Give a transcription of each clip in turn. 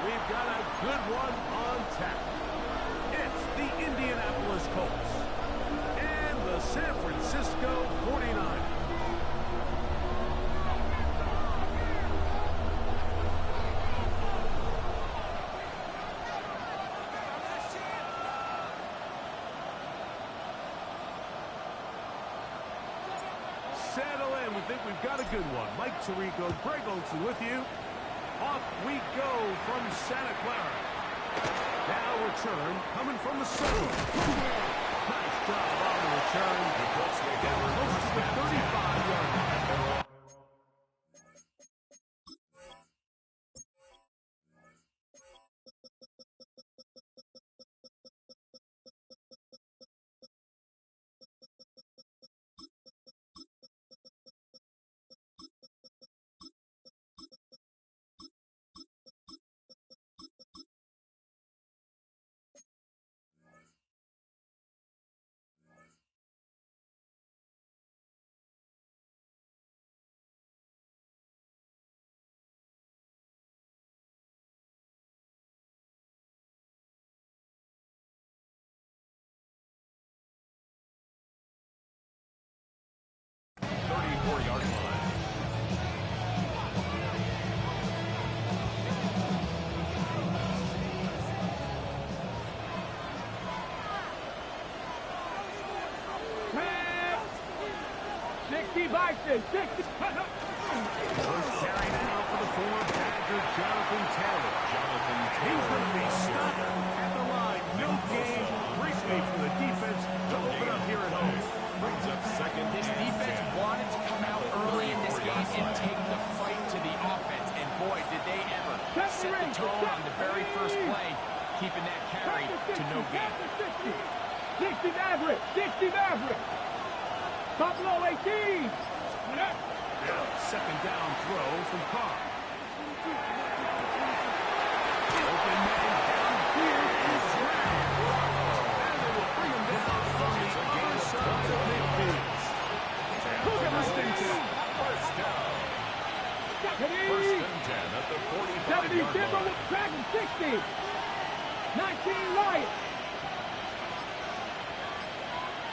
We've got a good one on tap. It's the Indianapolis Colts and the San Francisco 49ers. Settle in. We think we've got a good one. Mike Tirico, Greg Olsen with you. Off we go from Santa Clara. Now return coming from the center. Nice job on the return. Close to the 35-yard line. First carry now for the former Badger, Jonathan Taylor. He's going to be stopped at the line. No gain. Great way for the defense to open up here at home. Brings up second. This defense wanted to come out early in this game and take the fight to the offense. And boy, did they ever set the tone on the very first play, keeping that carry to no gain. 60 Maverick. 60 Maverick. Top low 18. Second down throw from Carr. Open man downfield is Brown. And they will bring him down from the other side of midfield. First and 10. First down. First and 10 at the 45-yard line. Dragon 60. 19 Lions.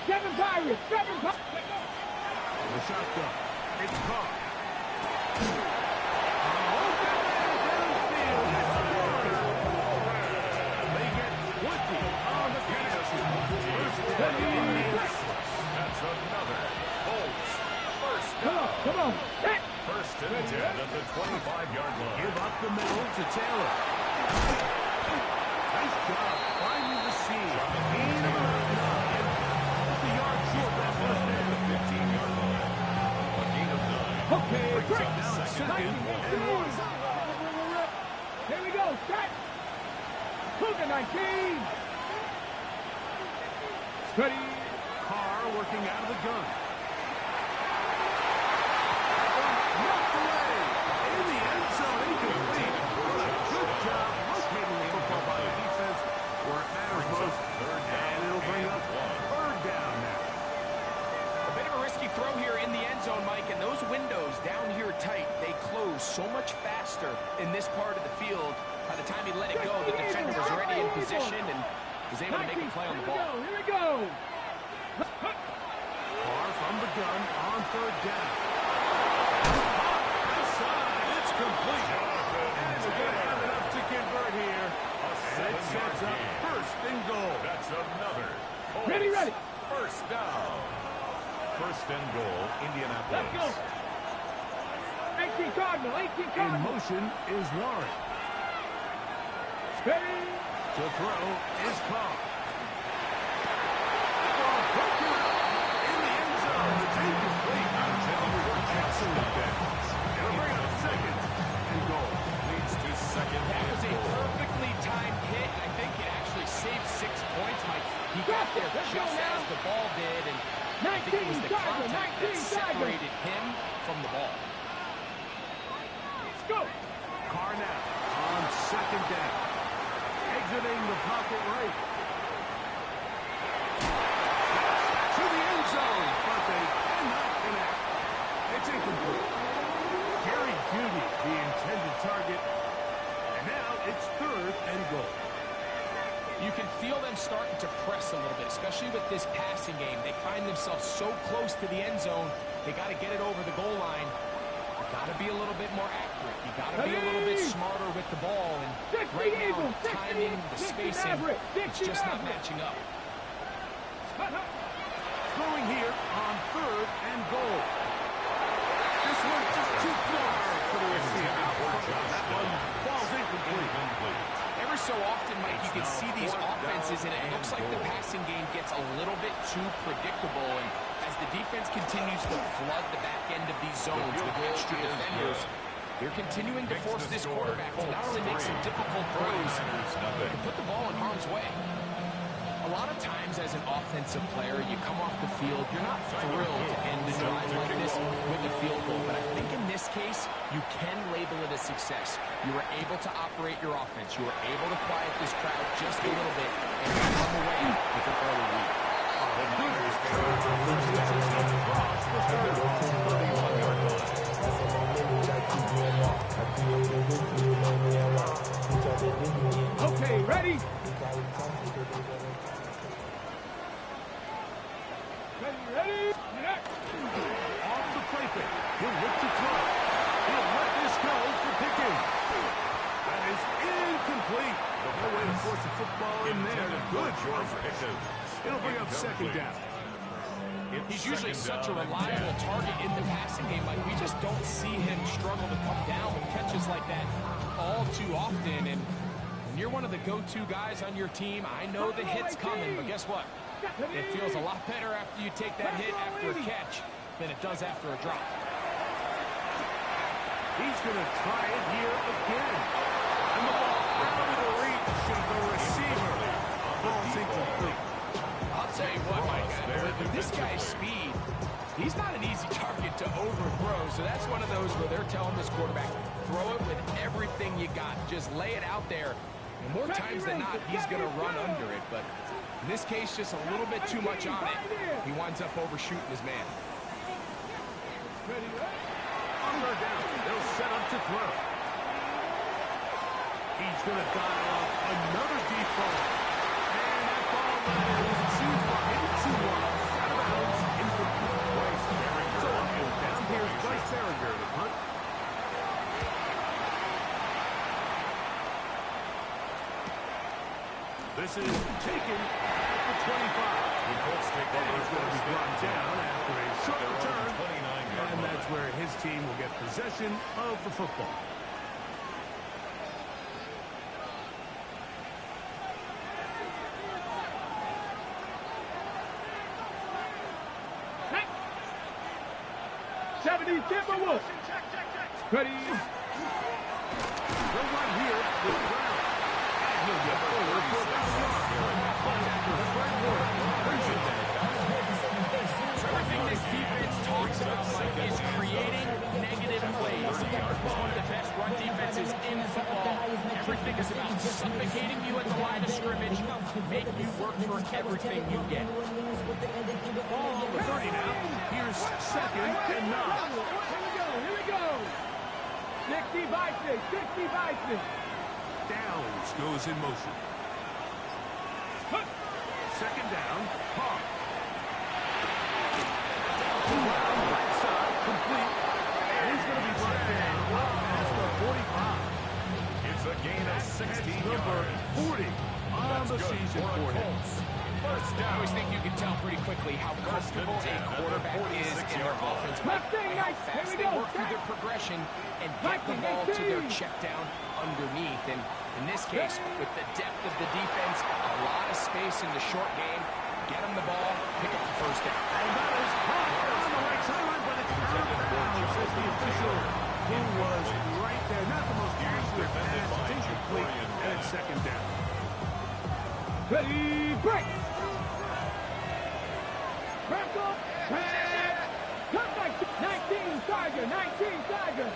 7 Pirates. 7 Pirates. The shotgun. It's Carr. They get 20 on the penalty. First down in Indianapolis. That's another Colts. First down. Come on. First and 10 at the 25-yard line. Give up the middle to Taylor. Nice job finding the seam. Gain of about 9. The yard short that first down. The 15-yard line. Okay, Brings up second and 1. Here we go, set. Cougar 19. Steady. Carr working out of the gun. Knocked away. In the end zone, incomplete. What a good job locating the football by the defense where it matters most. And it'll bring up third down now. A bit of a risky throw here in the end zone, Mike, and those windows down here tight, they close so much faster in this part of the field. By the time he let it go, the defender was already in position and was able to make a play on the ball. Here we go. Carr from the gun on third down. Inside, it's complete. And we're going to have enough to convert here. And it sets up first and goal. That's another Colts. Ready. First down. First and goal, Indianapolis. Let's go. 18 Cardinal. In motion is Warren. Steady. To throw is Carr. Ball broken up in the end zone. It's incomplete until Jackson defends. It'll bring up second and goal. Leads to second. That was a perfectly timed hit. I think it actually saved 6 points, Mike. He got there just as the ball did, and I think it was the contact that separated him from the ball. Let's go. Carr now on second down. Exiting the pocket right. To the end zone, but they cannot connect. It's incomplete. Jerry Jeudy, the intended target. And now it's third. You can feel them starting to press a little bit, especially with this passing game. They find themselves so close to the end zone, they got to get it over the goal line. You got to be a little bit more accurate. You got to be a little bit smarter with the ball. And right now, the timing, the spacing, it's just not matching up. Throwing here on 3rd and goal. This one just too far for the receiver. That one falls incomplete. Every so often, Mike, you can see these offenses, and it looks like the passing game gets a little bit too predictable. And as the defense continues to flood the back end of these zones with extra defenders, they're continuing to force this quarterback to not only make some difficult throws, but to put the ball in harm's way. A lot of times as an offensive player, you come off the field, you're not thrilled to end the drive like this with a field goal. But I think in this case, you can label it a success. You were able to operate your offense. You were able to quiet this crowd just a little bit and come away with an early lead. Okay, ready? Ready? Off the play fake. He'll look to throw. He'll let this go for Pickens. That is incomplete. No way to force the football in there. Good job for Pickens. It'll bring up 2nd down. He's usually such a reliable target in the passing game. Like, we just don't see him struggle to come down with catches like that all too often. And when you're one of the go-to guys on your team, I know the hit's coming, but guess what? It feels a lot better after you take that hit after a catch than it does after a drop. He's going to try it here again. And the ball out of the reach of the receiver. Ball's incomplete. I'll tell you what, Mike, with this guy's speed, he's not an easy target to overthrow. So that's one of those where they're telling this quarterback, throw it with everything you got. Just lay it out there. And more times than not, he's going to run under it. But in this case, just a little bit too much on it. He winds up overshooting his man. On 3rd down, they'll set up to throw. He's going to dial up another deep ball. And that ball lands too far into one. Out of bounds, incomplete. Bryce Berringer. So on 4th down, here's Bryce Berringer to punt. This is taken at the 25. The Colts take over. It's going to be brought down after a short return. And that's where his team will get possession of the football. Timberwolves. Ready? They're right here with Brown. And he'll get forward for a Everything this defense talks about, Mike, is creating negative plays. It's one of the best run defenses in football. Everything is about suffocating you at the line of scrimmage, make you work for everything you get. Ball on the 30 now. Here's 2nd and 9. Here we go. 60 by 6, 60 by 6. Downs goes in motion. 2nd down, Hawk. Right side, complete. And he's going to be brought down past the 45. It's a gain of 16 Number yards. 40 on the season for him. I always think you can tell pretty quickly how comfortable a quarterback is in their offense. How fast they work through their progression and get the ball to their check down underneath. And in this case, with the depth of the defense, a lot of space in the short game, get them the ball, pick up the 1st down. And that is caught on the right sideline, but it's out of bounds, says the official, who was right there. Not the most accurate pass. It's incomplete, and it's 2nd down. Ready, break. Crackle, pass. Come back. 19 Tiger, 19 Tiger.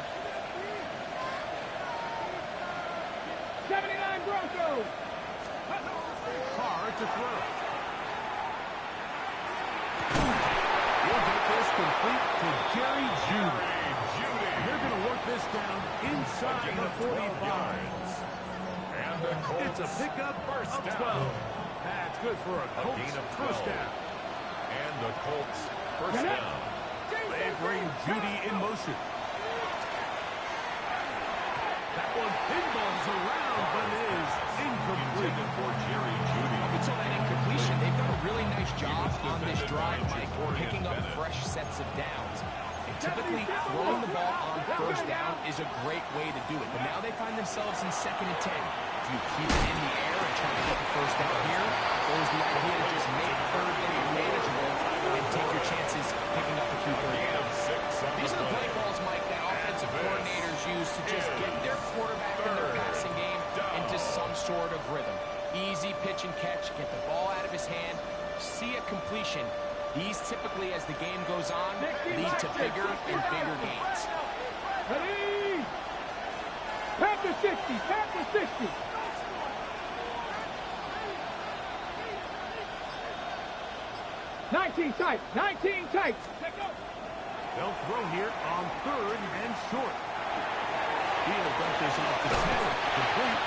79 Broncos. Carr to throw. He'll get this complete to Jerry Jeudy. They're going to work this down inside the 45. And the It's a pickup of 12. That's good for a Colts first down. And the Colts first down. They bring Judy in motion. That one pinballs around, but it is incomplete. For Jerry Judy. Up until that incompletion, they've done a really nice job on this drive, Mike, picking up fresh sets of downs. And typically, throwing the ball on first down is a great way to do it. But now they find themselves in 2nd and 10. Do you keep it in the air and try to get the first down here? Or is the idea to just make 3rd down manageable and take your chances picking up a few third downs? These are the play calls, Mike, that offensive coordinators use to just get their quarterback in their passing game into some sort of rhythm. Easy pitch and catch, get the ball out of his hand, see a completion. These typically, as the game goes on, lead to bigger and bigger gains. Ready? Tap to 60, tap to 60. Nineteen tight, 19 tight. They'll throw here on 3rd and short. He'll dump this off the 10. Complete.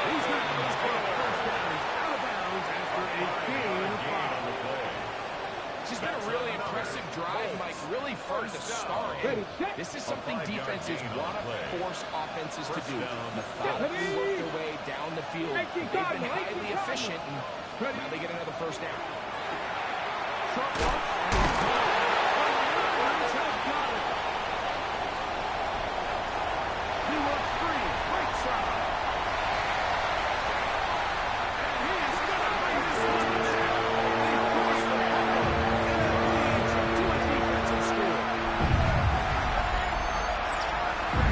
He's not going to score a first down. He's out of bounds after a gain of 5. This has been a really impressive drive, Mike, really from the start. And this is something defenses want to force offenses to do. Methodically work their way down the field. They've been highly efficient, and now they get another first down. Short one. He works free. Right side. And he is going to bring this one down. They force the ball and it leads to a defensive score.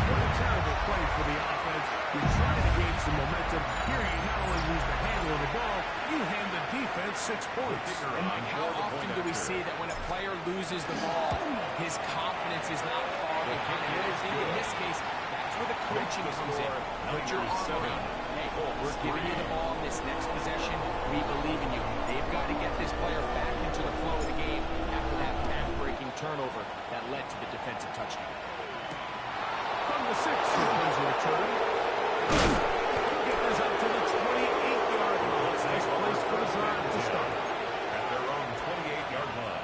What a terrible play for the offense. You're trying to gain some momentum. Here you not only lose the handle of the ball, you hand the defense 6 points. And Mike, how often do we see that when a player loses the ball, his confidence is not far behind? In this case, that's where the coaching comes in. Put your arm around him. Hey, we're giving you the ball in this next possession. We believe in you. They've got to get this player back into the flow of the game after that path-breaking turnover that led to the defensive touchdown. From the 6, here comes a return. Get this up to the 28-yard line. Nice place for the drive to start. At their own 28-yard line.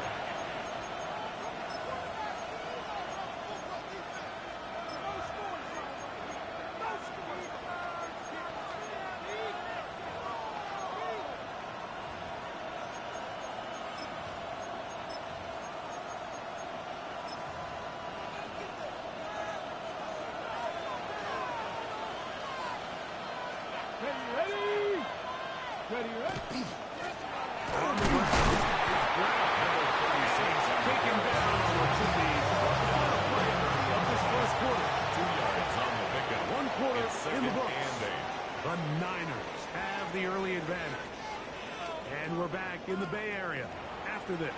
Ready? Ready, ready? On the run, it's Brown. Number 36, taken down on what should be the final play of this first quarter. 2 yards on the pickup. 1 quarter It's in the 2nd books. and 8. The Niners have the early advantage. And we're back in the Bay Area after this.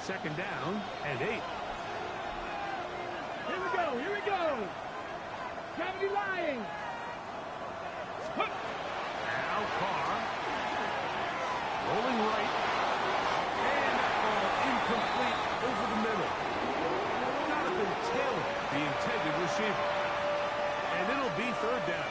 Second down and 8. Here we go, here we go. Gravity lying. Now Carr. Rolling right. And that ball incomplete over the middle. Jonathan Taylor, the intended receiver. And it'll be 3rd down.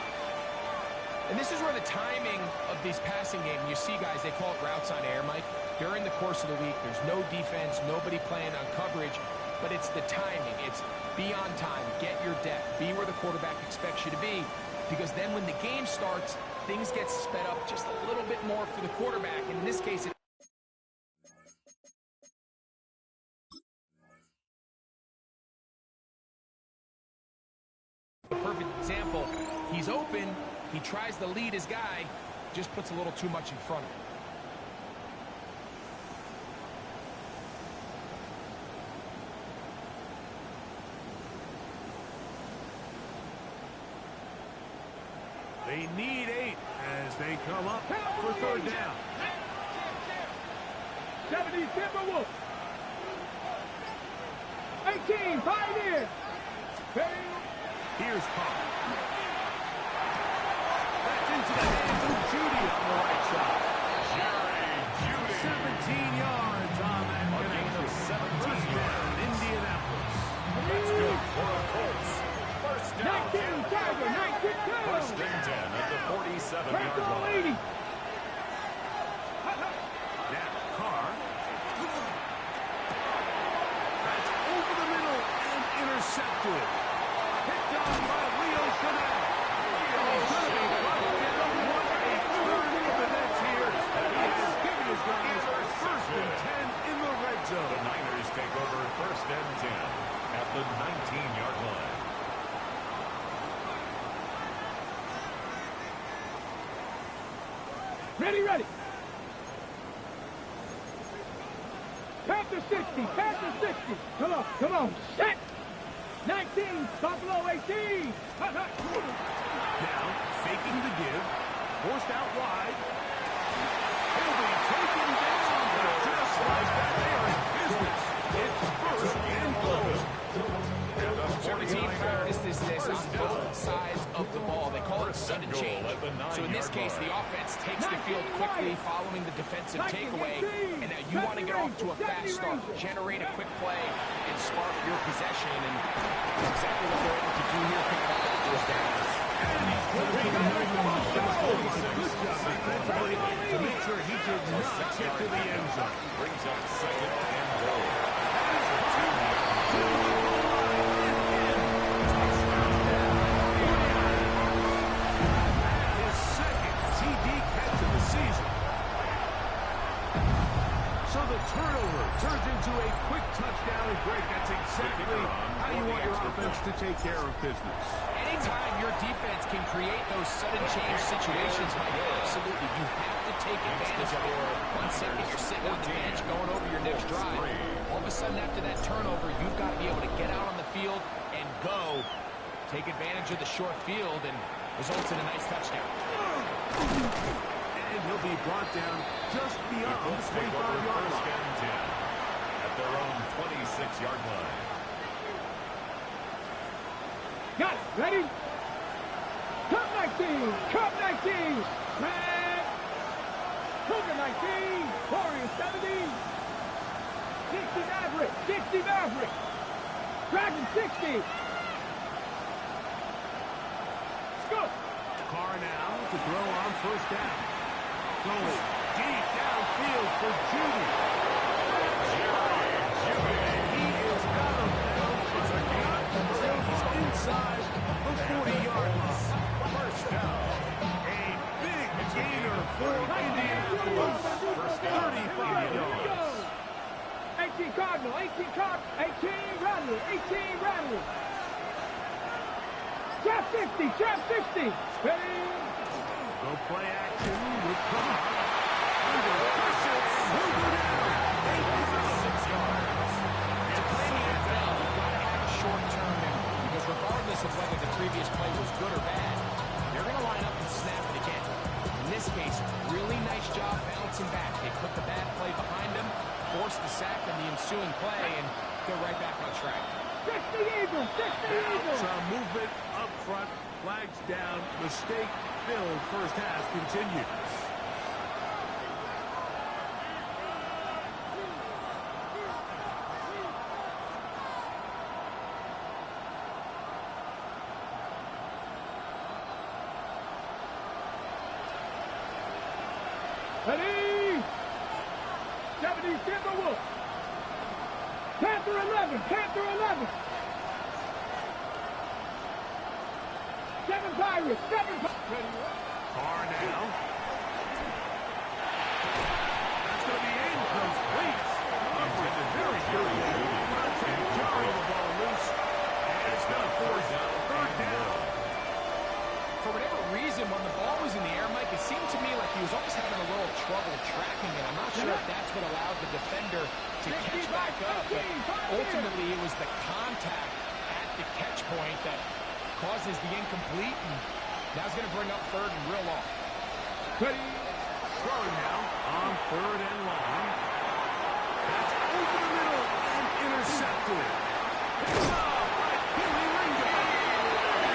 And this is where the timing of these passing games, you see guys, they call it routes on air, Mike. During the course of the week, there's no defense, nobody playing on coverage, but it's the timing. It's be on time, get your depth, be where the quarterback expects you to be, because then when the game starts, things get sped up just a little bit more for the quarterback. And in this case, a perfect example. He's open, he tries to lead his guy, just puts a little too much in front of him. They need 8 as They come up for third down. 70 Timberwolves. 18, Pioneers. Here's Carr. Back into the hands of Judy on the right side. 17 yards on that connection. First down, Indianapolis. That's good for the Colts. First down. 19, Tiger, 19, First and 10 at the 47-yard line. Now, Carr. That's over the middle and intercepted. Picked on by Leo Chanel. He's going to be brought down. What a turn of the nets here. He's giving his guys first and 10 in the red zone. The Niners take over first and 10 at the 19-yard line. Ready. Panther 60, Panther 60. Come on, set. 19, Buffalo 18. Now, faking the give. Forced out wide. He'll be taken down, but just like that, they are in business. It's first and goal. Every team practices this on both sides of the ball. They call it sudden change. So in this case, the offense takes the field quickly following the defensive takeaway. And now you want to get off to a fast start, generate a quick play, and spark your possession. And that's exactly what they're able to do here, picking up that first down. To make sure he did not get to the end zone. Brings up second and goal. His second TD catch of the season. So the turnover turns into a quick touchdown, and Greg, that's exactly how you want your offense to take care of business. Anytime your defense can create those sudden change situations, Mike, absolutely, you have to take advantage of it. 1 second, you're sitting on the bench going over your next drive. All of a sudden, after that turnover, you've got to be able to get out on the field and go. Take advantage of the short field, and results in a nice touchdown. And he'll be brought down just beyond the 25-yard First line. and 10 at their own 26-yard line. Got it, ready? Cup 19, Cup 19. Man. Cougar 19, Warriors 70. 60 Maverick, 60 Maverick. Dragon 60. Scoop. Carr now to throw on first down. Going deep downfield for Judy. He is out of bounds, but not until he's inside the 40-yard line. First down. A big gainer for Indianapolis. 35 yards. 18 Cardinal, 18 Cardinal, 18 Rattler, 18 Rattler. Trap 60, Trap 60. Ready? Go play action with Carr. Under pressure, he'll go down. 6 yards. To play in the NFL, you've got to have a short-term memory, because regardless of whether the previous play was good or bad, you're going to line up and snap it again. In this case, really nice job bouncing back. They put the bad play behind them, forced the sack in the ensuing play, and they're right back on track. 60 Eagles, 60 Eagles. Some movement up front, flags down, mistake-filled first half continues. Ready? 70 Timberwolves. Panther 11, Panther 11. 7 Pirates, 7 Pirates. Ready? Carr now. That's going to be incomplete. Very good. Jarring the ball loose. And it's going to force third down. For whatever reason, when the ball was in the air, Mike, it seemed to me like he was almost having a little trouble tracking it. I'm not sure if that's what allowed the defender to catch back up, but ultimately it was the contact at the catch point that causes the incomplete, and now it's going to bring up third and real long. Ready. Throwing now on 3rd and long. That's over the middle and intercepted. Picked off by Billy Ringo.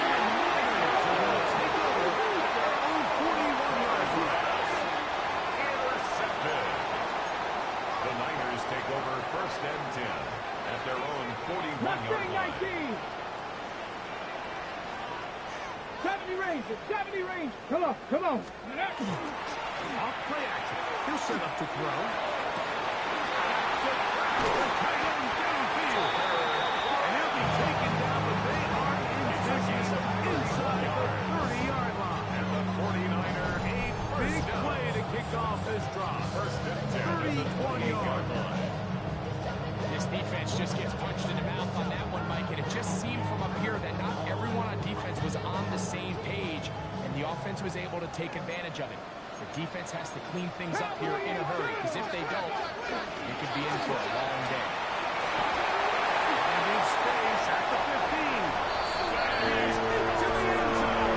And the Niners are going to take over their own 41-yard line. Intercepted. The Niners take over 1st and 10 at their own 41-yard line. 19. 70 range. 70 range. Come on. Come on. Off play action. He'll set up to throw. Tight end downfield. And he'll be taken down, but they are in business inside the 30-yard line. And the 49er, a Big play to kick off this drive. 1st and 10 31-yard line. This defense just gets punched in the mouth on that one, Mike, and it just seemed from up here that not everyone on defense was on the same page, and the offense was able to take advantage of it. The defense has to clean things up here in a hurry, because if they don't, it could be in for a long day. Finding space at the 15. Fires into the end zone.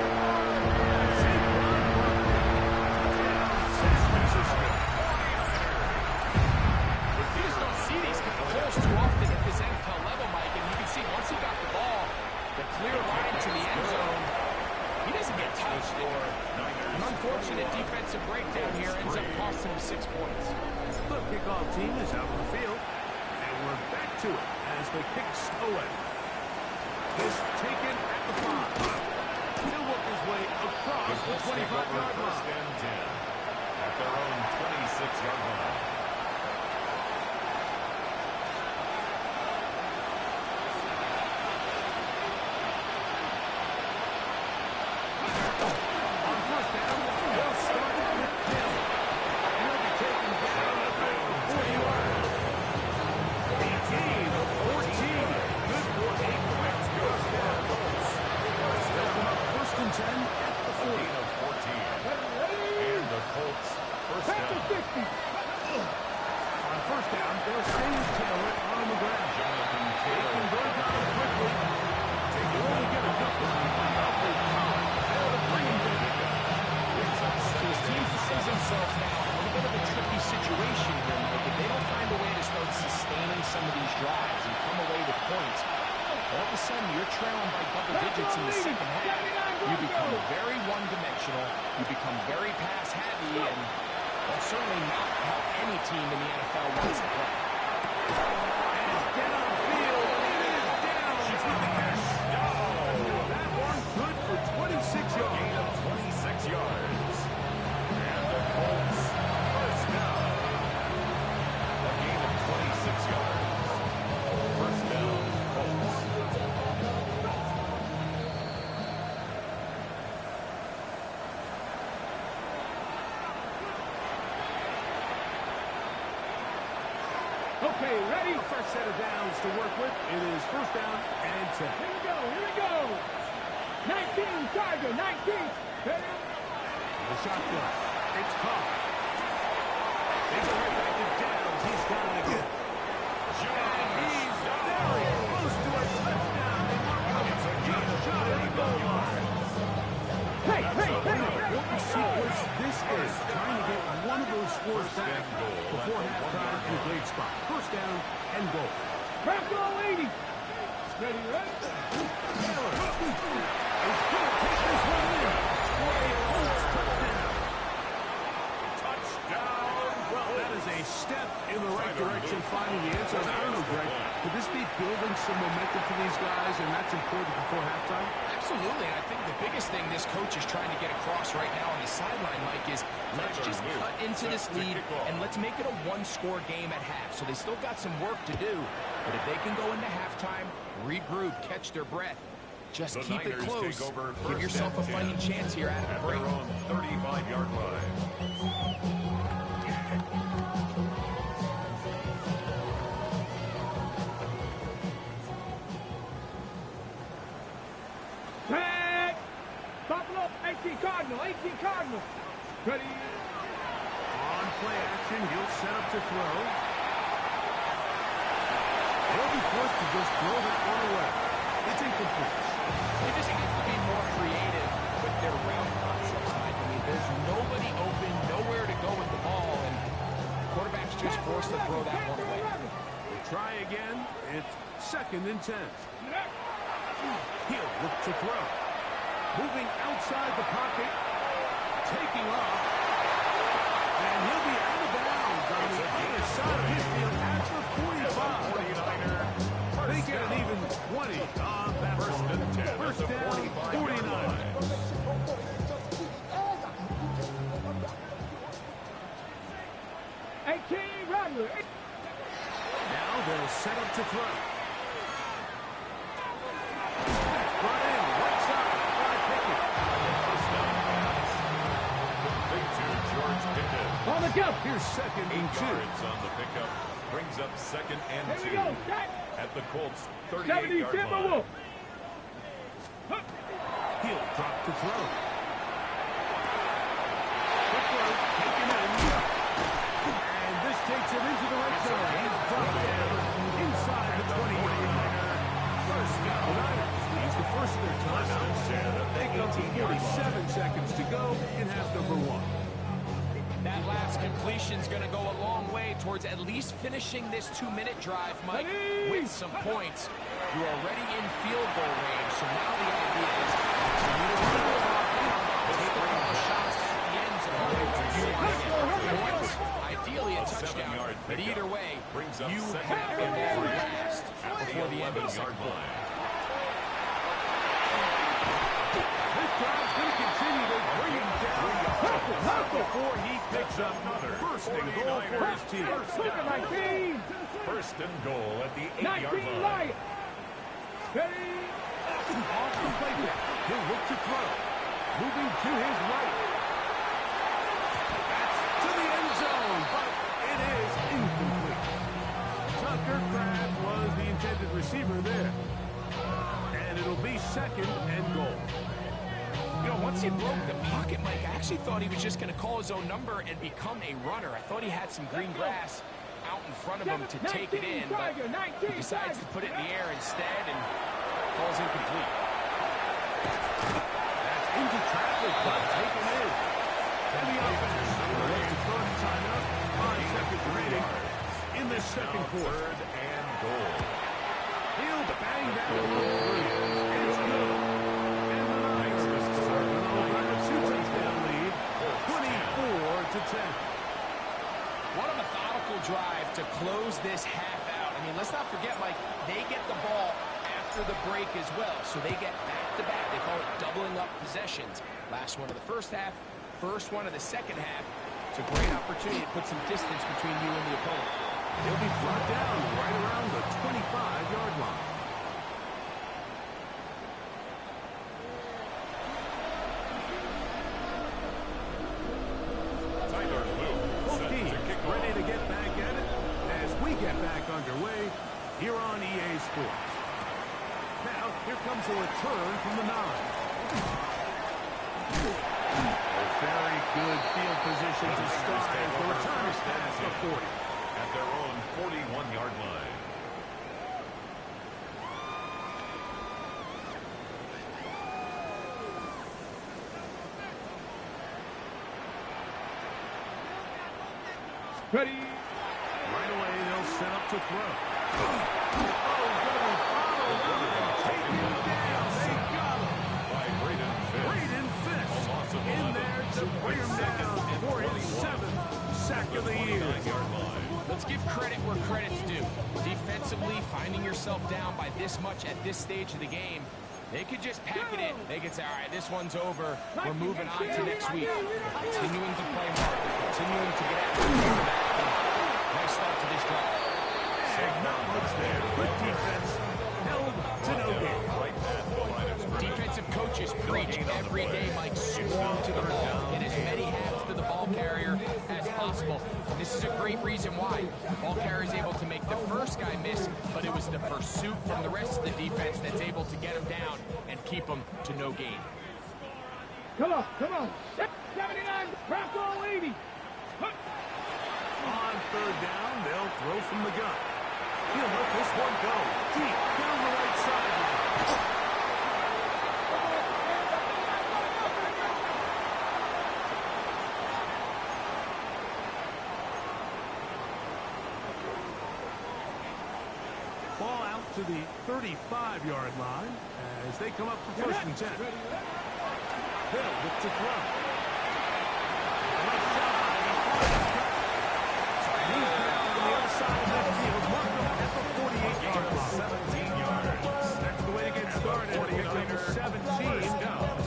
Saquon Barkley. Touchdown, San Francisco. You just don't see these kind of holes too often at this NFL level, Mike, and you can see once he got the ball, the clear line to the end zone, he doesn't get touched. An unfortunate defensive breakdown here ends up costing him 6 points. The kickoff team is out on the field, and we're back to it as the kick's away. Is taken at the 5. He'll work his way across the 25-yard 1st line. and 10 at their own 26-yard line. On 1st down, they'll start with Hill. And he'll be taken down at the 40-yard line. 18 of 14. Good for 8 points. Goes down. They'll come up 1st and 10 at the 40. 14 of 14. And the Colts 1st down. On 1st down, they'll stay with Taylor on the ground. Jonathan They Taylor. can go down quickly. You only get a couple of awful times. They'll bring him back. So his team finds themselves now in a little bit of a tricky situation here, Mike. If they don't find a way to start sustaining some of these drives and come away with points, all of a sudden you're trailing by double digits in the second half. You become very one-dimensional. You become very pass-heavy, and that's certainly not how any team in the NFL wants to play. And it's dead on field. It is down to the catch. That one good for 26 yards. Gain of 26 yards. And the Colts 1st down. A gain of 26 yards. 1st down, Colts. Okay, ready? The first set of downs to work with. It is 1st down and 10. Here we go. Here we go. 19, Tiger, 19. Ready? The shotgun. It's caught. They go right back to Downs. He's got it again. And he's very close to a touchdown. They mark him just shy of the goal line. Hey, hey, What hey. an important sequence this is. Trying to get one of those scores back before halftime in a great spot. 1st down and goal. Bronco 80. Ready, ready? Taylor is going to take this one in for a Colts touchdown. Touchdown. Well, that is a step in the right direction, finding the end zone. I don't know, Greg. Could this be building some momentum for these guys, and that's important before halftime? Absolutely, and I think the biggest thing this coach is trying to get across right now on the sideline, Mike, is let's just cut into this lead and let's make it a one-score game at half. So they still got some work to do, but if they can go into halftime, regroup, catch their breath, just The keep it Niners close. take over Give 1st yourself a and 10 fighting chance here at the at break. their own 35-yard line. Tag. Buffalo, 18 Cardinal, 18 Cardinal. Ready? On play action, he'll set up to throw. He'll be forced to just throw that one away. It's incomplete. They just have to be more creative with their route concepts, Mike. I mean, there's nobody open forced to throw that one away. We'll try again. It's 2nd and 10. He'll look to throw. Moving outside the pocket. Taking off. And he'll be out of bounds on the other side of his field at the 45. They get an even 20 on that first down, 49. Now they'll set up to throw. Brought in, right side, by Pickett. On the go. Here's 2nd and 2. Yards on the pickup. Brings up 2nd and Here 2. we go. Set. At the Colts' 70 38-yard line. Timberwolves. He'll drop to throw. The throw taken in. And this takes him into the red zone. He's brought down inside the 20-yard line. First down. He's the first of their timeouts. They come to 47 seconds to go in half number 1. That last completion's going to go a long way towards at least finishing this 2-minute drive, Mike, with some points. You are already in field goal range, so now the idea is to take a couple shots at the end zone. You want to get points, ideally a touchdown, but either way, you have the ball last before the end of the second quarter. This drive's going to continue to bring him down before he picks up first and goal for his team. First and goal at the 8-yard 19 line. Lions. Ready. Off the playback. He'll look to throw. Moving to his right. That's to the end zone, but it is incomplete. Tucker Kraft was the intended receiver there. And it'll be 2nd and goal. You know, once he broke the pocket, Mike, I actually thought he was just going to call his own number and become a runner. I thought he had some green grass out in front of him to take it in, but he decides to put it in the air instead and falls incomplete. That's into traffic, but taken in. And the offense will to throw the timeout. 5 seconds remaining in this second quarter. 3rd and goal. He'll bang that one through. It's good. And the Knights are going over a 2-touchdown lead, 24-10. What a methodical drive to close this half out. I mean, let's not forget, Mike, they get the ball after the break as well, so they get back-to-back. They call it doubling up possessions. Last one of the first half, first one of the second half. It's a great opportunity to put some distance between you and the opponent. He'll be brought down right around the 25-yard line. Both teams ready to get back at it as we get back underway here on EA Sports. Now, here comes a return from the 9. A very good field position to start as the return is past the 40. At their own 41-yard line. Ready. Right away, they'll set up to throw. In there to bring him down for his 7th sack of the year. Let's give credit where credit's due. Defensively, finding yourself down by this much at this stage of the game, they could just pack it in. They could say, all right, this one's over. We're moving on to next week. They're continuing to play hard. They're continuing to get after the quarterback. Nice start to this drive. And not much there. Good defense. Held to no gain. Defensive coaches preach every day, Mike, swarm to the ball. Get as many hands to the ball carrier as possible. And this is a great reason why. Ball carrier is able to make the first guy miss, but it was the pursuit from the rest of the defense that's able to get him down and keep him to no gain. Come on, come on. 79, Bronco 80. On 3rd down, they'll throw from the gun. He'll let this one go deep down the right sideline. Ball out to the 35-yard line as they come up for first and 10. Hill with to throw. Left side. He's down on the other side of midfield. Mark him at the 48-yard line. 17 yards. That's the way to get started. Number 17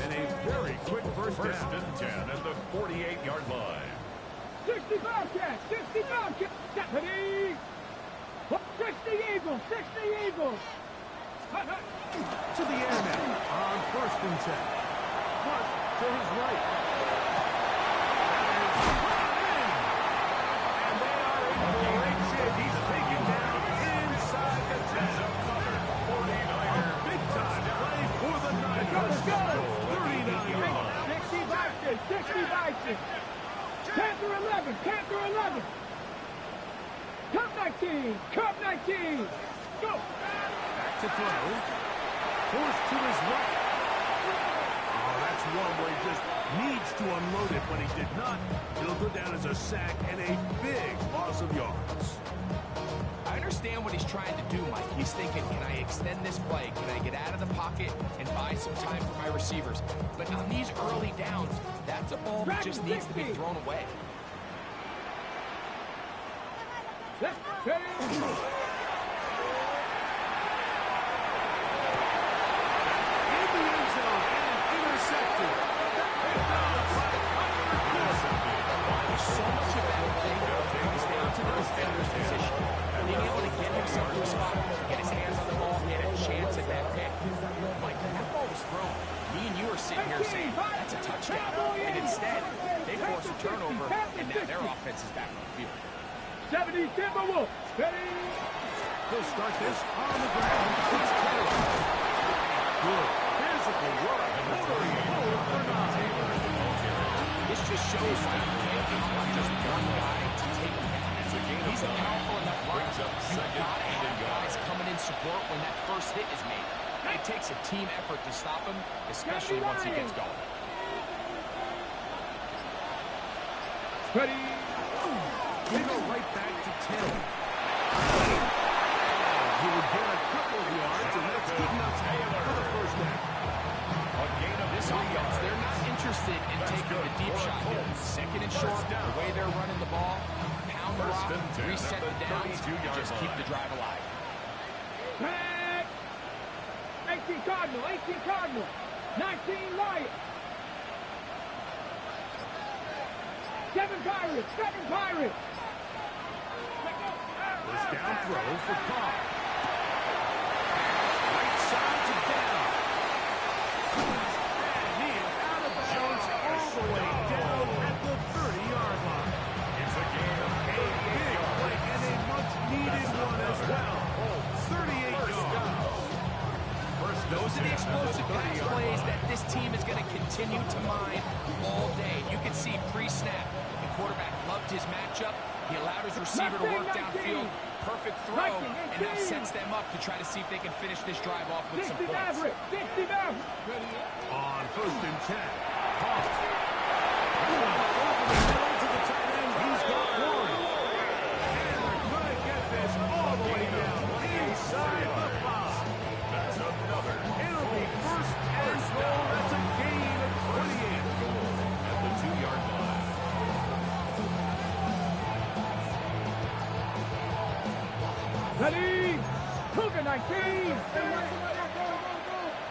and a very quick first down. First and 10 at the 48-yard line. 65 catch, 65 catch. Deputy. 60 Eagles, 60 Eagles. To the air now on first and 10. Flush to his right. And they are in great shape. He's taken down inside the 10. A big-time play for the Niners. 39 yards. 65 catch, 10 through 11, 10 through 11. Cup 19, Cup 19. Go. Back to throw. Forced to his right. Oh, that's one where he just needs to unload it. When he did not, it'll go down as a sack and a big loss of yards. I understand what he's trying to do, Mike. He's thinking, can I extend this play? Can I get out of the pocket and buy some time for my receivers? But on these early downs, that's a ball that just needs to be thrown away. Let's go. Intercepted. So much of that thing comes down to the defender's position. Being able to get himself to a spot, get his hands on the ball, get a chance at that pick. Mike, that ball was thrown. Me and you are sitting here saying, that's a touchdown. And instead, they force a turnover, and now their offense is back on the field. 70 Timberwolves. Ready? They'll start this on the ground. It's Taylor. Good physical work. Motoring forward for 9. This just shows why you can't count on just one guy to take him down. He's a powerful enough runner. You've got to have guys coming in support when that first hit is made. It takes a team effort to stop him, especially once he gets going. Ready? They go right back to Taylor. He would get a couple of yards, and that's good enough for the first down. This offense, they're not interested in taking the deep shot here. Second and short, the way they're running the ball, pound the rock, reset the downs, just keep the drive alive. 18 Cardinal, 18 Cardinal, 19 Lions. 7 Pirates, 7 Pirates. First down throw for Carr. Right side to down. And he is out of bounds all the way down at the 30-yard line. It's a gain of A big play and a much-needed one as well. 38 yards. Those are the explosive pass plays that this team is going to continue to mine all day. You can see pre-snap, the quarterback loved his matchup. He allowed his receiver to work downfield. Perfect throw, and now sets them up to try to see if they can finish this drive off with some points. 60 Maverick. On first and 10. Hawk. Over the middle to the tight end. He's got one. And they're going to get this all the way down inside the 5. That's another. It'll be first and goal. That's a gain of 28. At the 2-yard line. Ready? Cougar 19.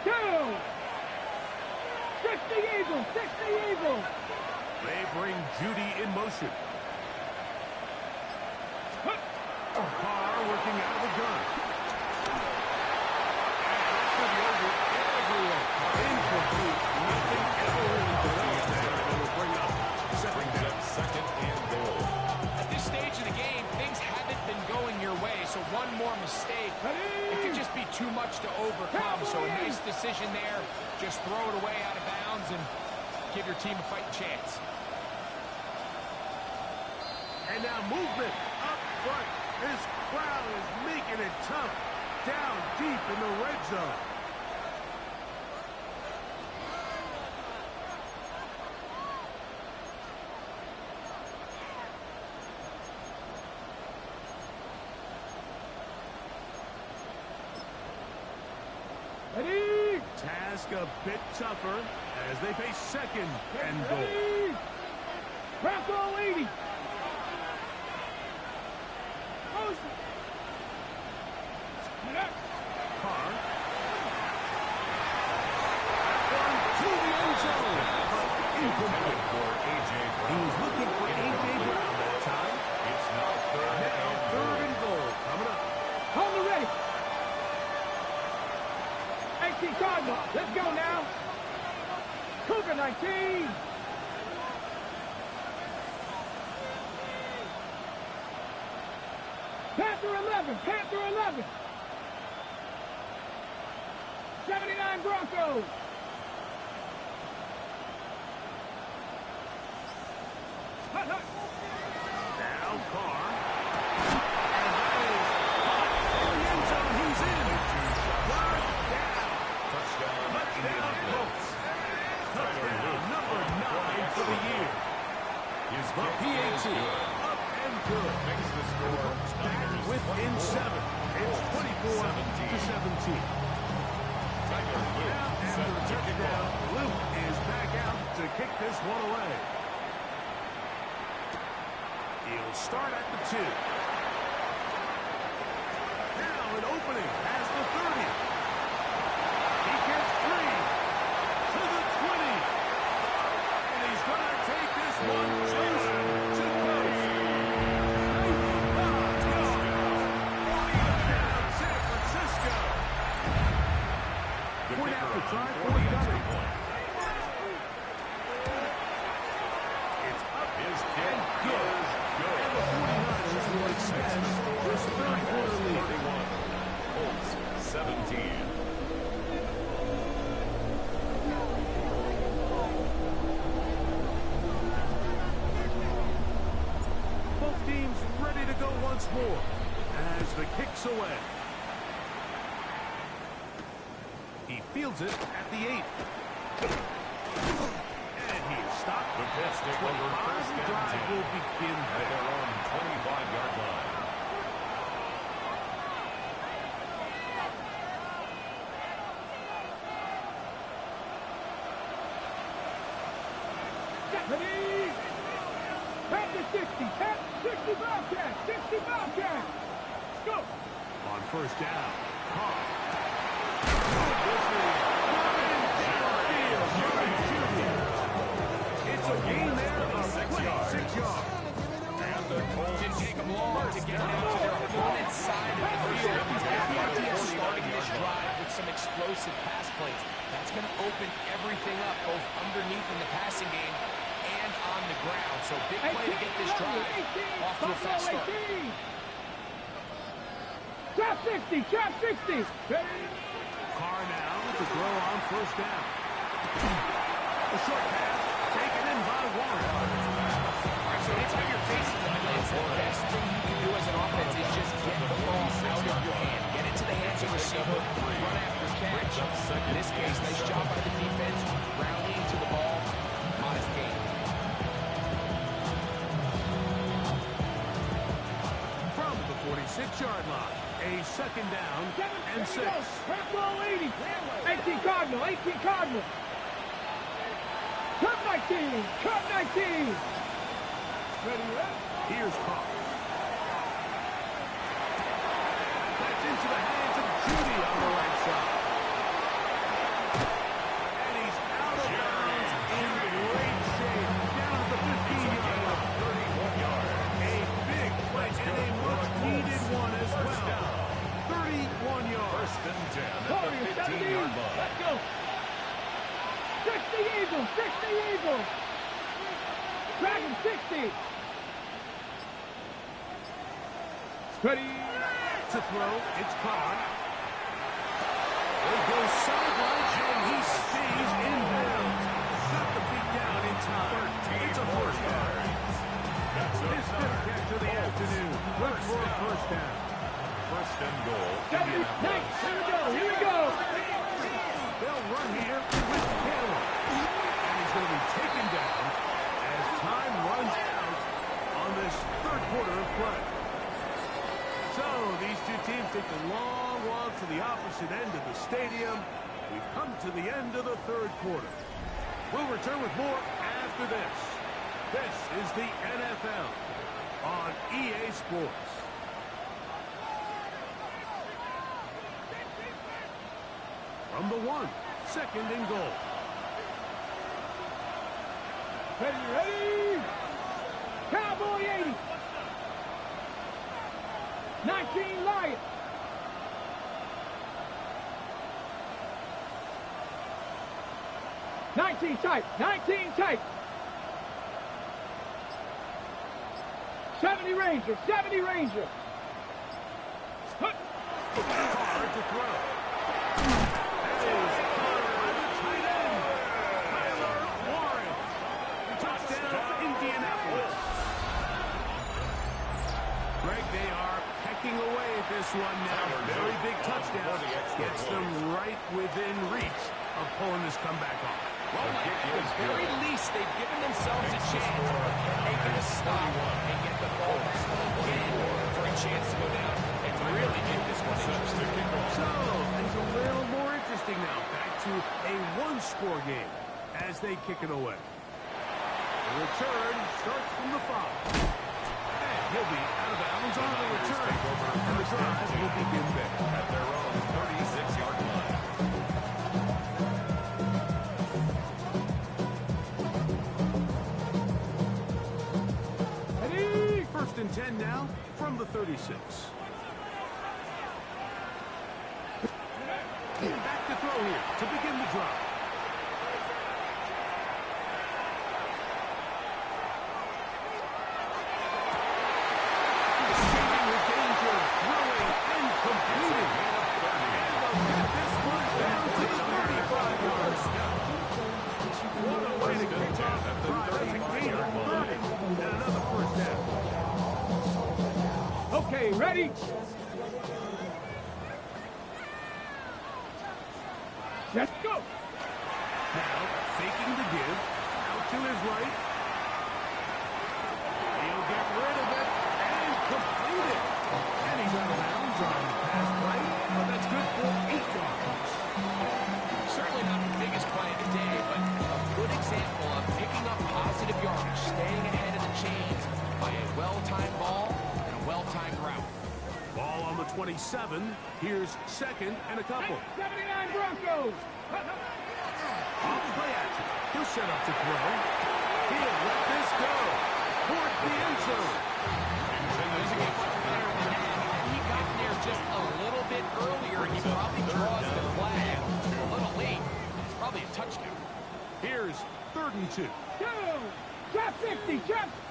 Go. 60 Eagles, 60 Eagles. They bring Judy in motion. Carr working out of the gun. And that's going to be over everywhere. Incomplete. Nothing ever really developed there. And it'll bring up second and goal. At this stage of the game, things haven't been going your way, so one more mistake, it could just be too much to overcome. So a nice decision there. Just throw it away out of bounds and give your team a fighting chance. And now movement up front. This crowd is making it tough down deep in the red zone. task a bit tougher as they face second and goal. Ready? Bronco 80. Motion. Get up. Carr. One to the end zone. Incomplete for A.J. Brown. He was looking for A.J. Brown that time. It's now Third and goal coming up. Hold the ready. 18 Cardinal. Let's go now. Cougar 19. Panther 11. Panther 11. 79 Broncos. Hut, hut. Now Carr. And that is caught in the end zone. He's in. Third down. Touchdown Colts. Touchdown number 9 for the year. The PAT up and good. Makes the score Back within 7. It's 24-17. Now after the touchdown, Luke is back out to kick this one away. He'll start at the 2. Now an opening past the 30. He gets 3 to the 20. And he's going to take this one just to coast. 95 yards. Touchdown, San Francisco. Point after try, forthcoming. It's up and good. And the 49ers will extend this third-quarter lead. 31. Colts 17. Both teams ready to go once more as the kick's away. He fields it at the 8. And he is stopped. The pass take over first The and drive 10 will begin at there. their own 25-yard line. Ready? Panther 60. Panther 60 Bobcat. 60 Bobcat. Go. On first down, Carr. This is running downfield. Murray Jr. It's a gain there of 26 yards. And the Colts Didn't take them long to get down to their opponent's side of the field. The idea of starting this drive with some explosive pass plays. That's going to open everything up, both underneath in the passing game and on the ground. So big play to get this drive off to a fast start. Trap 60. Trap 60. Ready? Carr now with the throw on first down. The short pass taken in by Warren. So anytime you're facing the Giants, the best thing you can do as an offense is just get the ball out of your hand. Get it to the hands of the receiver, run after catch. In this case, nice job by the defense, rallying to the ball, modest gain. From the 46-yard line, a second down and 6. Bronco 80. 18 Cardinal. 18 Cardinal. Cup 19. Cup 19. Ready, Here's Carr. That's into the hands of Judy on the right side. And he's out of bounds in great shape. Down at the 15-yard line. 31 yards. A big play and a much-needed one as well. 31 yards. First and 10 at Warriors, the 70. 15-yard line. Let's go. 60 Eagles. 60 Eagles. Dragon 60. Ready? To throw, it's Carr. It goes sideline, and he stays in bounds. Got the feet down in time. It's a first down. His fifth catch of the afternoon. Good for a first down. First and goal. 70. Nice. Here we go. Here we go. They'll run here with Taylor. And he's going to be taken down as time runs out on this third quarter of play. So these two teams take the long walk to the opposite end of the stadium. We've come to the end of the third quarter. We'll return with more after this. This is the NFL on EA Sports. From the 1, 2nd and goal. Ready? Cowboy 80. 19 Lions. Nineteen tight. 70 Ranger. Hard to throw. That is hard to tight end. Tyler Warren. Touchdown, Indianapolis. Greg, they are pecking away at this one now. Very big touchdown. Gets them right within reach of pulling this comeback off. Well, Mike, at the very least, they've given themselves a chance. They can stop and get the ball back again for a chance to go down and really make this one interesting. So, things a little more interesting now. Back to a one-score game as they kick it away. The return starts from the 5. And he'll be out of bounds on the return. And the drive will begin there. At their own 36-yard line. Ready? 1st and 10 now from the 36. Back to throw here to begin the drive. Escaping with danger, throwing and completing. And they'll get this one down to the 35-yard stop. What a way to kick off the drive. That's a gain of 30 and another first down. Okay, ready? Let's go. Now, faking the give, out to his right. He'll get rid of it and complete it. And he's out of bounds on the pass play, but that's good for 8 yards. Certainly not the biggest play of the day, but a good example of picking up positive yardage, staying ahead of the chains by a well-timed ball and a well-timed route. Ball on the 27. Here's 2nd and a couple. 79 Broncos. Off play action. He'll set up to throw. He'll let this go. Towards the end zone. Doesn't get much better than that. Had he gotten there just a little bit earlier, he probably draws the flag a little late. It's probably a touchdown. Here's 3rd and 2. Trap 60.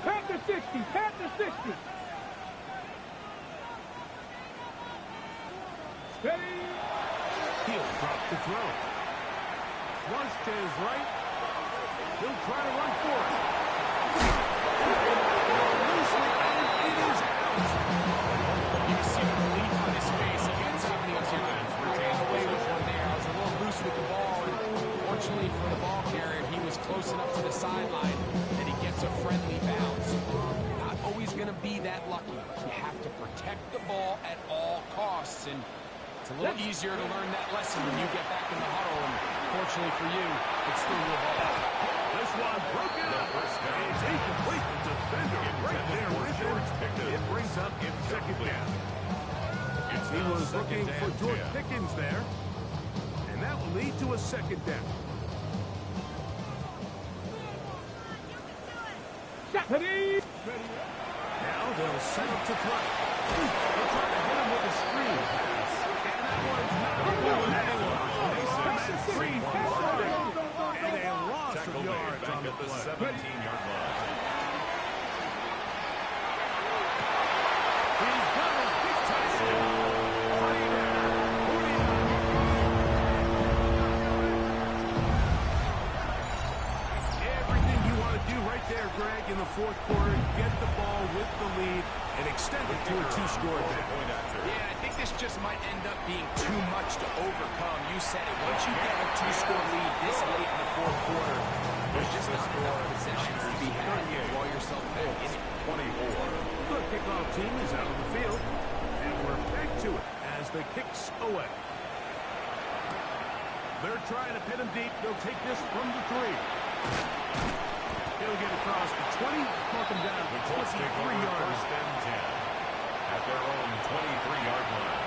Panther 60. Ready? He'll drop to throw. Flush to his right. He'll try to run for it. Loosely, and it is out. You can see the relief on his face. He gets up and he goes, ran away with one there. I was a little loose with the ball. And fortunately for the ball carrier, he was close enough to the sideline that he gets a friendly bounce. You're not always going to be that lucky. You have to protect the ball at all costs. And it's a little easier to learn that lesson when you get back in the huddle. And fortunately for you, it's still your ball. This one broken up. It's incomplete. The defender right there with him. It brings up 2nd down. He was looking for George Pickens there. And that will lead to a 2nd down. Ready? Now they'll set up to play. They'll try to hit him with a screen pass. And that one's not going anywhere. That screen pass. And a loss of yards on the at the play. 17-yard line. He's got his big touchdown. Everything you want to do right there, Greg, in the 4th quarter, get the ball with the lead and extend it to a 2-score advantage. Yeah, I think this just might end up being too much to overcome. You said it. Once you get a 2-score lead this late in the 4th quarter, there's just not enough possessions to be had to draw yourself back in it. 24. The kickoff team is out of the field, and we're back to it as the kicks away. They're trying to pin him deep. They'll take this from the 3. He'll get across the 20, mark him down to 23 yards. First and 10 at their own 23-yard line.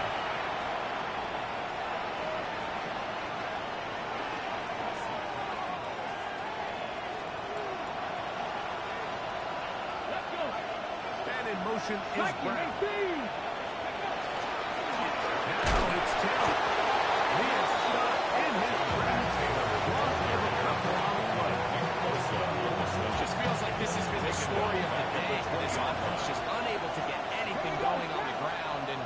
And in motion is Brown. Mikey, Now it's Taylor. He is stuck in his tracks. Lost of a couple on the play. It just feels like this has been the story of the day for this offense. Just unable to get anything going on the ground. And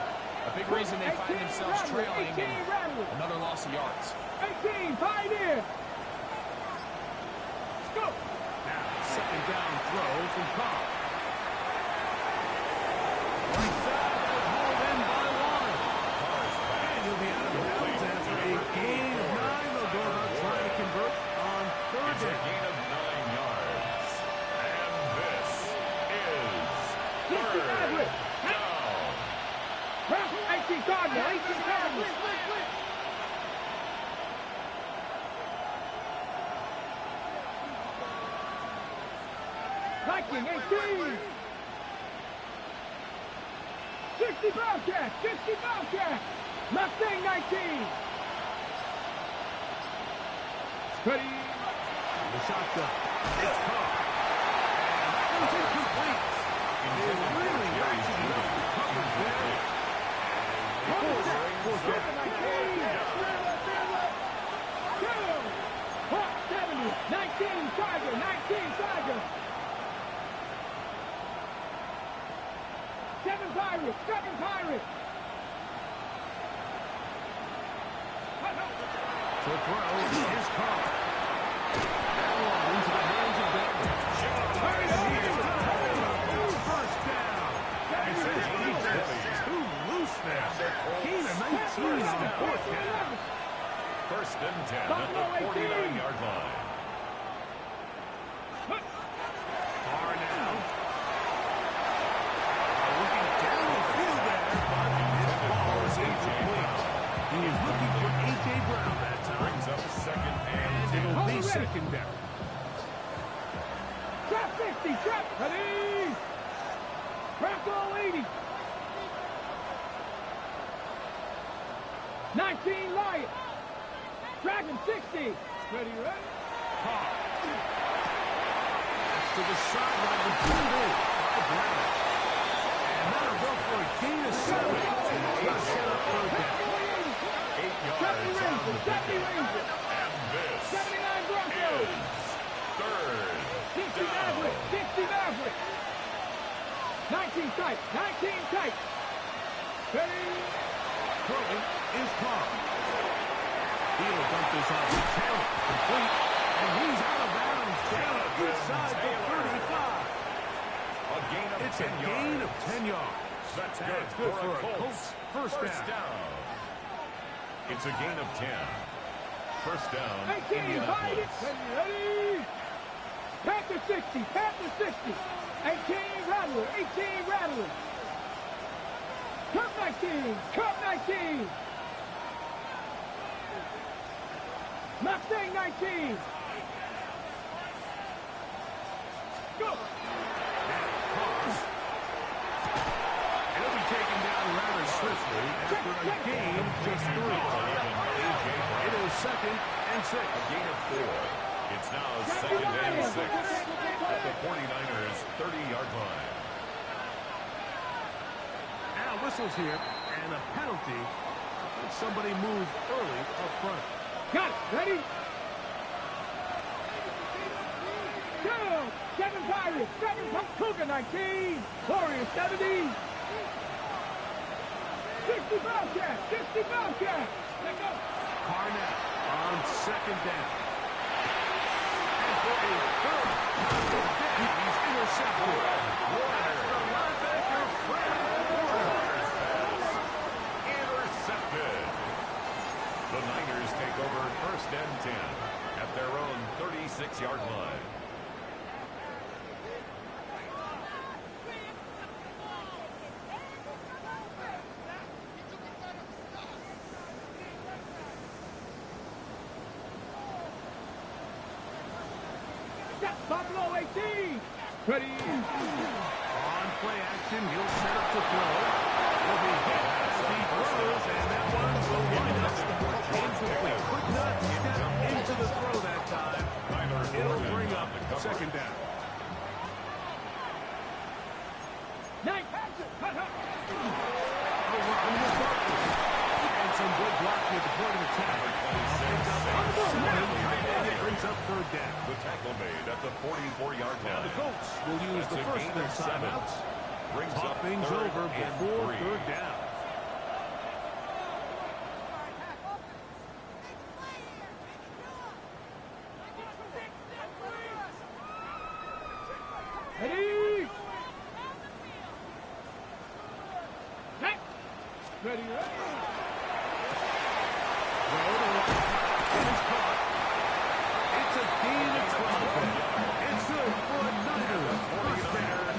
a big reason they find themselves trailing and another loss of yards. 18, Pioneer. Go. Now, second down throw from Carr. Right side, that was hauled in by Warren. And he'll be out of bounds after a gain of 9. They'll go about trying to convert on third It's a down. gain of 9 yards. And this is third down. 18 Cardinal, 18 Cardinal. Viking, 18. 60 Bobcat, 60 Bobcat. Mustang, 19. Ready. The shotgun. It's Carr. And that one's incomplete. They really ratcheted up the coverage there. Fourth down. 70, 19 Tiger, 19 Tiger. 7 Pirates, 7 Pirates. To throw is Carr. That one into the hands of Denver. Hurry up! First down. And says defense too loose there. Gain of 19 on fourth down. First and 10 at the 49-yard line. Carr now. Looking down the field there, but his ball is incomplete. He is looking for A.J. Brown that time. Brings up second and It'll be second down. Trap 60, trap, ready. Trap all 80. 19 Lion. Dragon 60. Ready, ready. Carr. To the sideline with pulled in by Brown. And that'll go for a gain of 7. He'll set up third down. 8 yards Deputy on Ranger, the Deputy pickup. Ranger. And this 79 Broncos. is third 60 down. Maverick, 60 Maverick. 19 tight, 19 tight. Ready. Throwing is Carr. He'll dump this off to Taylor. Complete. And he's out of bounds. Down inside the 35. A gain of It's 10 a yards. gain of 10 yards. That's That's good good for a Colts. Colts first down. It's a gain of 10. First down, 18, Indianapolis. Ready, ready. Panther 60, Panther 60. 18 Rattler, 18 Rattler. Cup 19, Cup 19. Mustang 19. Go. He'll be taken down rather swiftly after a gain of just 3. It is second and 6. A gain of 4. It's now second and 6 at the 49ers 30-yard line. Now whistles here and a penalty. Somebody moved early up front. Got it. Ready? Go. 7 Pirates, 7 Cougar 19. Warrior 70. 60 Bobcat, 60 Bobcat. Let go. Carnett on second down. And for a third positive down, he's intercepted. That's the linebacker, Fred Warner. Intercepted. The Niners take over first and 10 at their own 36-yard line. Buffalo 18. Ready. On play action, he'll set up to throw. Will be hit as he throws, and that one will wind up incomplete. Could not step into the throw that time. It'll bring up second down. Nice passes. And some good blocking at the point of attack. And it brings up third down. The tackle made at the 44-yard Now line. the Colts will use the first of their timeouts. Brings Talk up things third over and before 3. third down. Ready. Next. Ready. It's a gain of 12. It's good for another first down.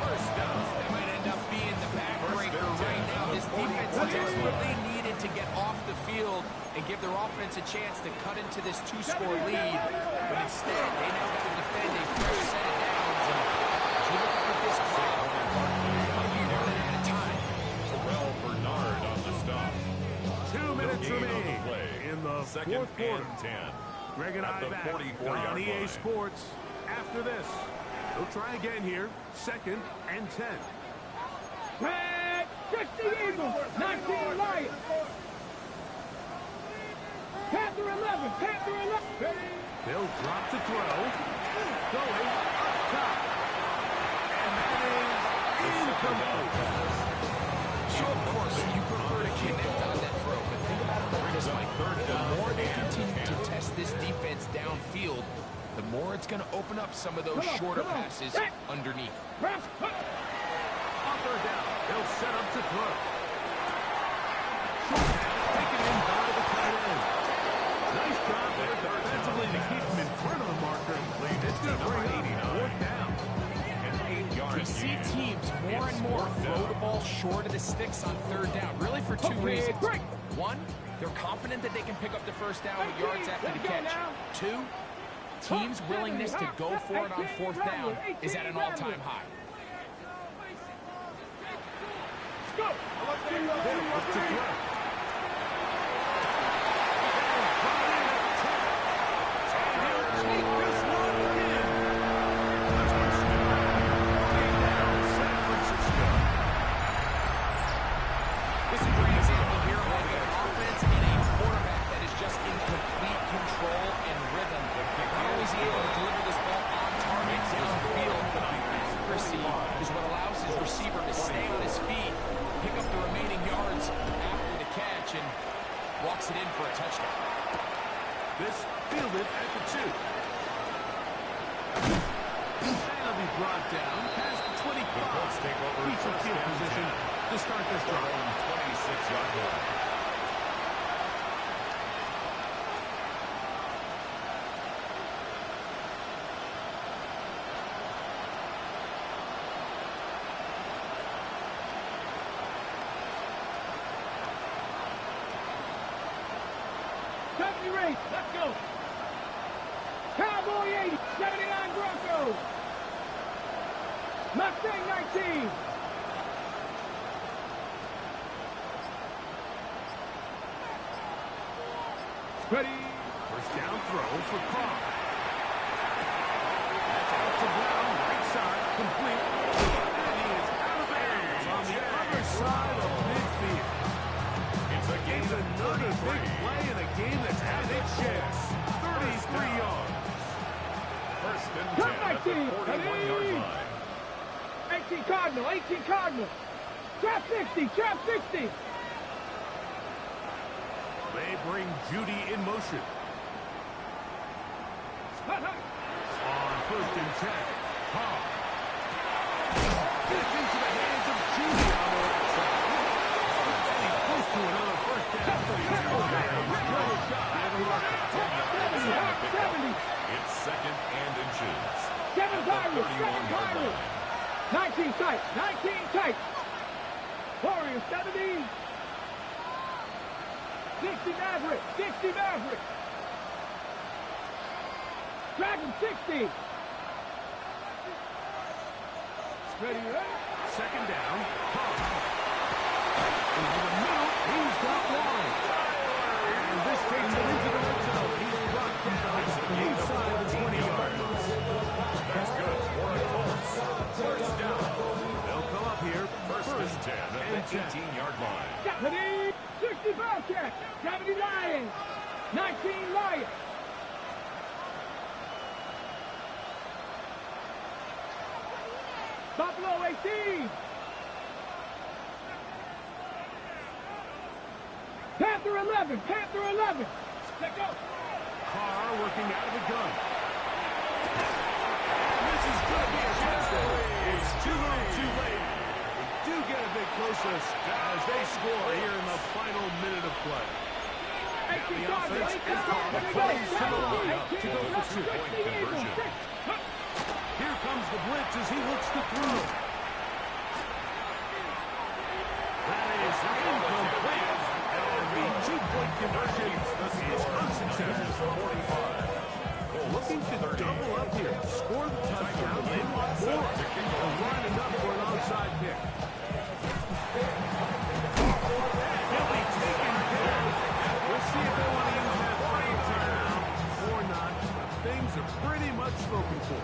First down. That might end up being the backbreaker right now. This defense desperately needed to get off the field and give their offense a chance to cut into this two-score lead. But instead, they now have to defend a fresh set of downs. And as you look up at this clock, they might be running out of time. Terrell Bernard on the stop. 2 minutes gain on the remaining play. in the Second fourth quarter. and 10. Greg and At I the back 44-yard on EA line. Sports after this. They'll try again here. Second and 10. Red. 60 Eagles. 19 Lions. Panther 11. Panther 11. Ready. They'll drop to throw. Going up top. And that is incomplete. So, of course, you prefer to connect on that throw, but think about it like this, Mike. The more they continue to test this defense downfield, the more it's going to open up some of those shorter passes underneath. Press. On third down, they'll set up to throw. Short pass taken in by the tight end. Nice job there defensively to keep him in front of the marker. It's going to bring up fourth down. We see teams more and more throw the ball short of the sticks on third down, really for two reasons. One, they're confident that they can pick up the first down with yards after the catch. Two, teams' willingness to go for it on fourth down is at an all-time high. Go. They'll look to throw. This is a great example here of an offense and a quarterback that is just in complete control and rhythm. Not always able to deliver this ball on target downfield, but the accuracy is what allows his receiver to stay on his feet, pick up the remaining yards after the catch, and walks it in for a touchdown. This fielded at the 2. That'll be brought down past the 25. The Colts take over Piece of first field and position 10. to start this drive. 26-yard line. Race. Let's go. Cowboy 80. 79 Broncos. Mustang 19. Ready. First down throw for Carr. That's out to Brown, right side, complete. And he is out of bounds on the other side of midfield. It's another big play in a game that's had its chance. 33 yards. First and 10 Come at the 41-yard Ready. line. 18 Cardinal. 18 Cardinal. Trap 60. Trap 60. They bring Judy in motion. On first and 10. Carr. Gets into the hands of Judy on the right side. And he's close to another first down. Another shot. 70. It's second and inches. Kevin At the Tyrus. 31-yard line. 19 tight. 19 tight. Warriors 70. 60 Maverick. 60 Maverick. Dragon 60. Ready, ready. Second down. Over the middle, he's got one. And this takes him into the red zone. He's brought down inside the 20-yard line. That's good for a Colts. First down. They'll come up here. First and 10 at the 18-yard line. Ready. 60 Bobcats. 70 Lions. 19 Lions. Buffalo 18. Panther 11. Panther 11. Let go. Carr working out of the gun. This is going to be a touchdown. It's too little, too late. Do get a bit closer as they score here in the final minute of play. Now the offense is on the plays to the line to go for 2-point conversion. Here comes the blitz as he looks to throw. That is incomplete. And the 2-point conversion is unsuccessful. Looking to double up here. Score the touchdown. They want more. They're lining up for an onside kick. He'll be taken down. We'll see if they want to use that final timeout or not. Things are pretty much spoken for.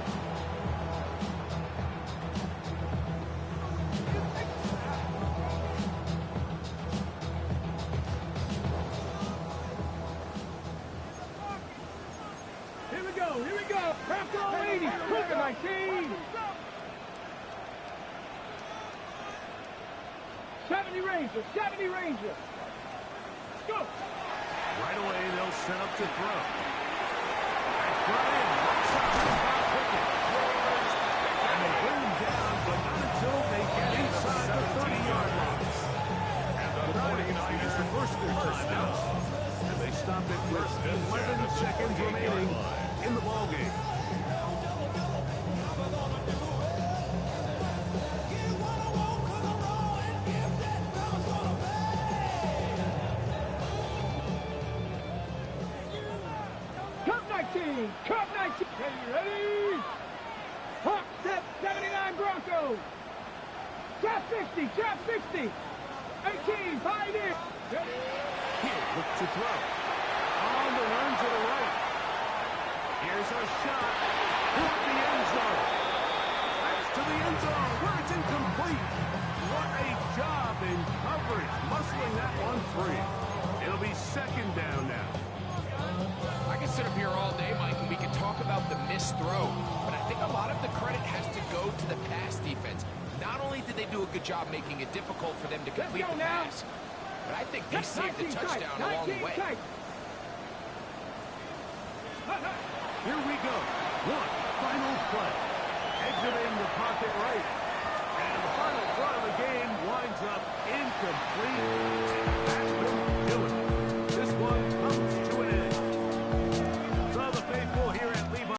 Here we go. Here we go. Bronco 80. Cook 19. 70 Rangers. 70 Rangers. Go. Right away, they'll set up to throw. That's brought in. Works out to Bob Pickett. And they bring him down, but not until they get inside the 30-yard line. And the 49ers It's the first of their timeout. And they stop it with 11 seconds remaining in the ballgame. Cup 19. Ready? Hawk set 79 Broncos. Trap 60. Trap 60. 18. Pioneer. Ready? Here, look to throw. On the run to the right. Here's a shot. Hit the end zone. That's to the end zone where it's incomplete. What a job in coverage, muscling that one free. It'll be second down now. I can sit up here all day, Mike, and we can talk about the missed throw, but I think a lot of the credit has to go to the pass defense. Not only did they do a good job making it difficult for them to complete the pass, but I think they saved the touchdown along the way. Here we go. One final play. Exiting the pocket right.